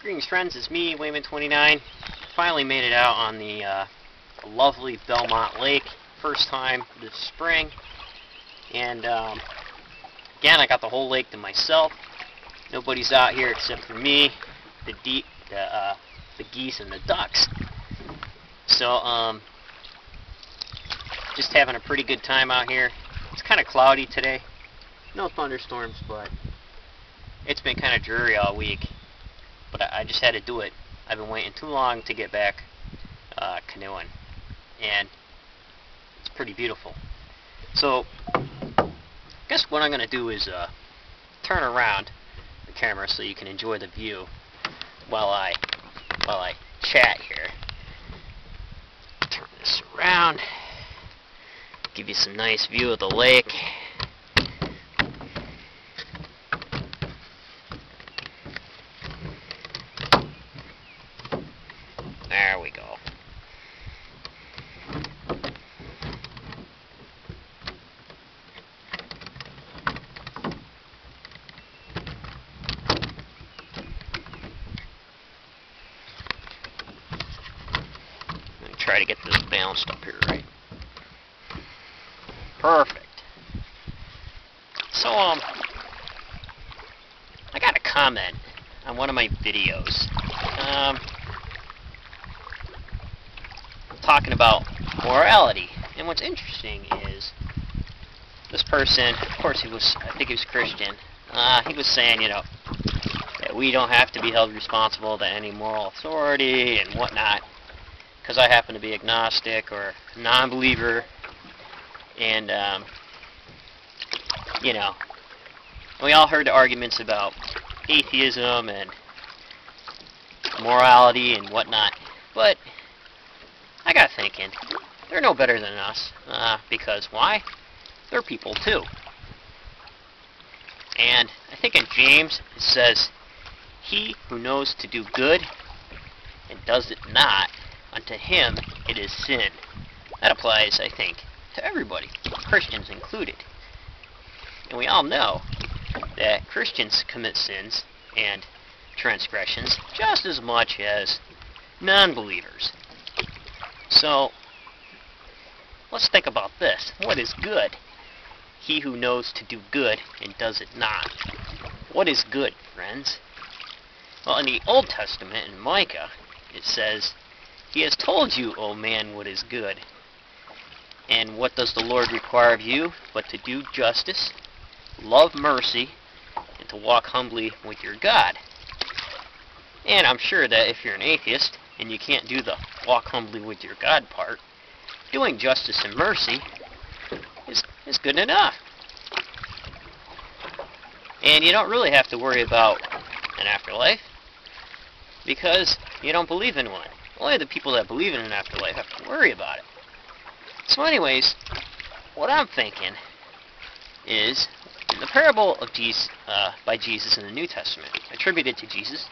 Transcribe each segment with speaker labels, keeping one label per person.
Speaker 1: Greetings friends, it's me, Wayman29. Finally made it out on the lovely Belmont Lake, first time this spring. And again, I got the whole lake to myself. Nobody's out here except for me, the geese and the ducks. So just having a pretty good time out here. It's kind of cloudy today. No thunderstorms, but it's been kind of dreary all week. But I just had to do it. I've been waiting too long to get back canoeing, and it's pretty beautiful. So I guess what I'm going to do is turn around the camera so you can enjoy the view while I chat here. Turn this around, give you some nice view of the lake. There we go. Let me try to get this balanced up here right. Perfect. So I got a comment on one of my videos. Talking about morality, and what's interesting is this person, of course I think he was Christian, he was saying, you know, that we don't have to be held responsible to any moral authority and whatnot, because I happen to be agnostic or non-believer, and you know, we all heard the arguments about atheism and morality and whatnot, but I got thinking, they're no better than us, because why? They're people too. And I think in James it says, he who knows to do good and does it not, unto him it is sin. That applies, I think, to everybody, Christians included. And we all know that Christians commit sins and transgressions just as much as non-believers. So, let's think about this. What is good? He who knows to do good and does it not. What is good, friends? Well, in the Old Testament, in Micah, it says, he has told you, O man, what is good. And what does the Lord require of you but to do justice, love mercy, and to walk humbly with your God? And I'm sure that if you're an atheist, and you can't do the walk humbly with your God part, doing justice and mercy is good enough. And you don't really have to worry about an afterlife, because you don't believe in one. Only the people that believe in an afterlife have to worry about it. So anyways, what I'm thinking is, in the parable of Jesus, by Jesus in the New Testament, attributed to Jesus,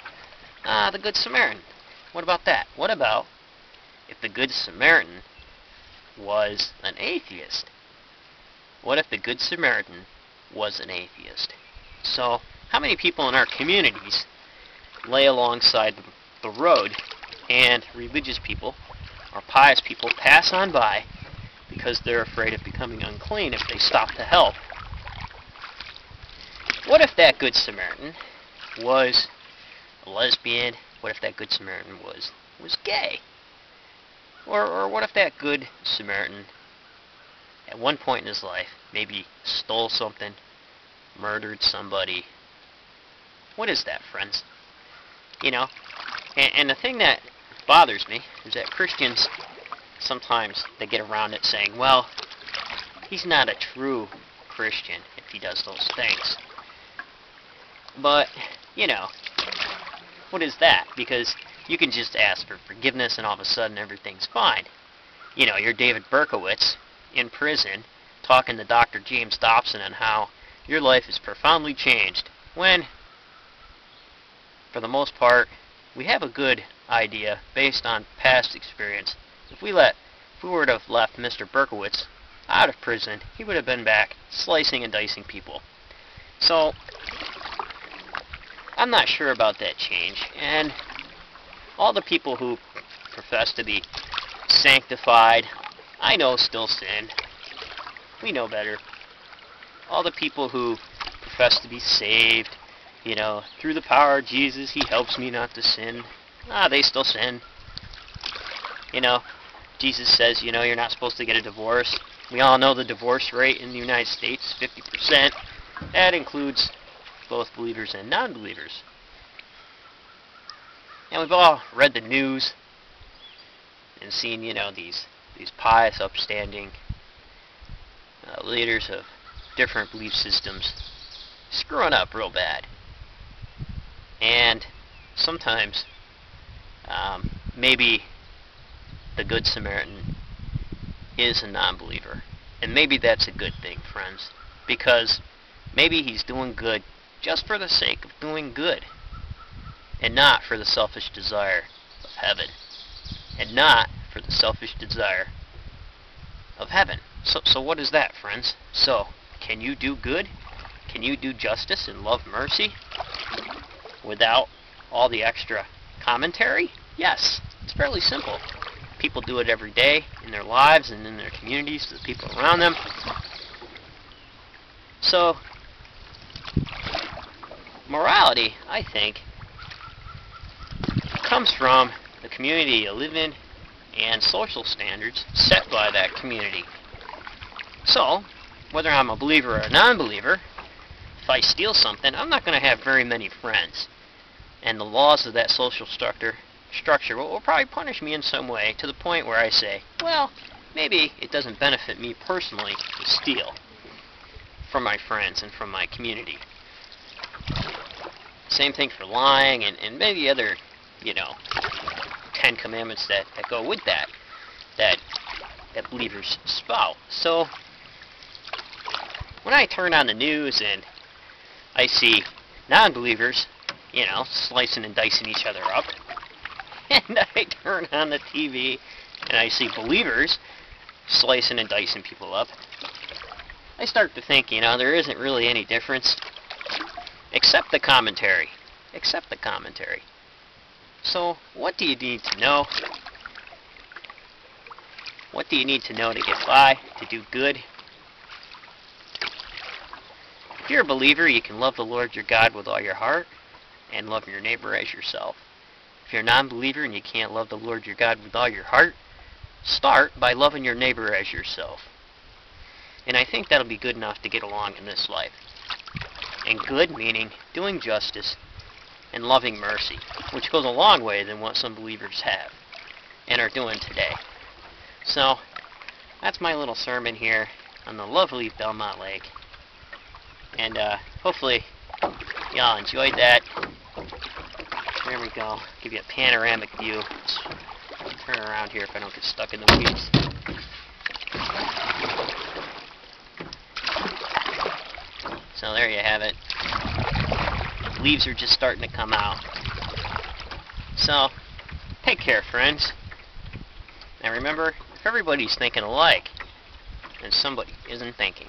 Speaker 1: the Good Samaritan. What about that? What about if the Good Samaritan was an atheist? What if the Good Samaritan was an atheist? So, how many people in our communities lay alongside the road and religious people or pious people pass on by because they're afraid of becoming unclean if they stop to help? What if that Good Samaritan was a lesbian? What if that Good Samaritan was gay? Or what if that Good Samaritan, at one point in his life, maybe stole something, murdered somebody? What is that, friends? You know, and the thing that bothers me is that Christians, sometimes they get around it saying, well, he's not a true Christian if he does those things. But, you know, what is that? Because you can just ask for forgiveness and all of a sudden everything's fine. You know, you're David Berkowitz in prison talking to Dr. James Dobson on how your life is profoundly changed, when, for the most part, we have a good idea based on past experience. If we were to have left Mr. Berkowitz out of prison, he would have been back slicing and dicing people. So I'm not sure about that change. And all the people who profess to be sanctified, I know still sin. We know better. All the people who profess to be saved, you know, through the power of Jesus, He helps me not to sin. They still sin. You know, Jesus says, you know, you're not supposed to get a divorce. We all know the divorce rate in the United States is 50%. That includes both believers and non-believers. And we've all read the news and seen, you know, these pious, upstanding leaders of different belief systems screwing up real bad. And sometimes maybe the Good Samaritan is a non-believer. And maybe that's a good thing, friends. Because maybe he's doing good just for the sake of doing good. And not for the selfish desire of heaven. And not for the selfish desire of heaven. So what is that, friends? So, can you do good? Can you do justice and love mercy without all the extra commentary? Yes. It's fairly simple. People do it every day in their lives and in their communities to the people around them. So, morality, I think, comes from the community you live in and social standards set by that community. So, whether I'm a believer or a non-believer, if I steal something, I'm not going to have very many friends. And the laws of that social structure will probably punish me in some way, to the point where I say, well, maybe it doesn't benefit me personally to steal from my friends and from my community. Same thing for lying and maybe other, you know, 10 commandments that go with that believers spout. So, when I turn on the news and I see non-believers, you know, slicing and dicing each other up, and I turn on the TV and I see believers slicing and dicing people up, I start to think, you know, there isn't really any difference except the commentary. Except the commentary. So, what do you need to know? What do you need to know to get by, to do good? If you're a believer, you can love the Lord your God with all your heart and love your neighbor as yourself. If you're a non-believer and you can't love the Lord your God with all your heart, start by loving your neighbor as yourself. And I think that'll be good enough to get along in this life. And good meaning doing justice and loving mercy, which goes a long way than what some believers have and are doing today. So, that's my little sermon here on the lovely Belmont Lake. And hopefully y'all enjoyed that. There we go. Give you a panoramic view. Let's turn around here if I don't get stuck in the weeds. So there you have it. Leaves are just starting to come out. So, take care, friends. And remember, if everybody's thinking alike, then somebody isn't thinking.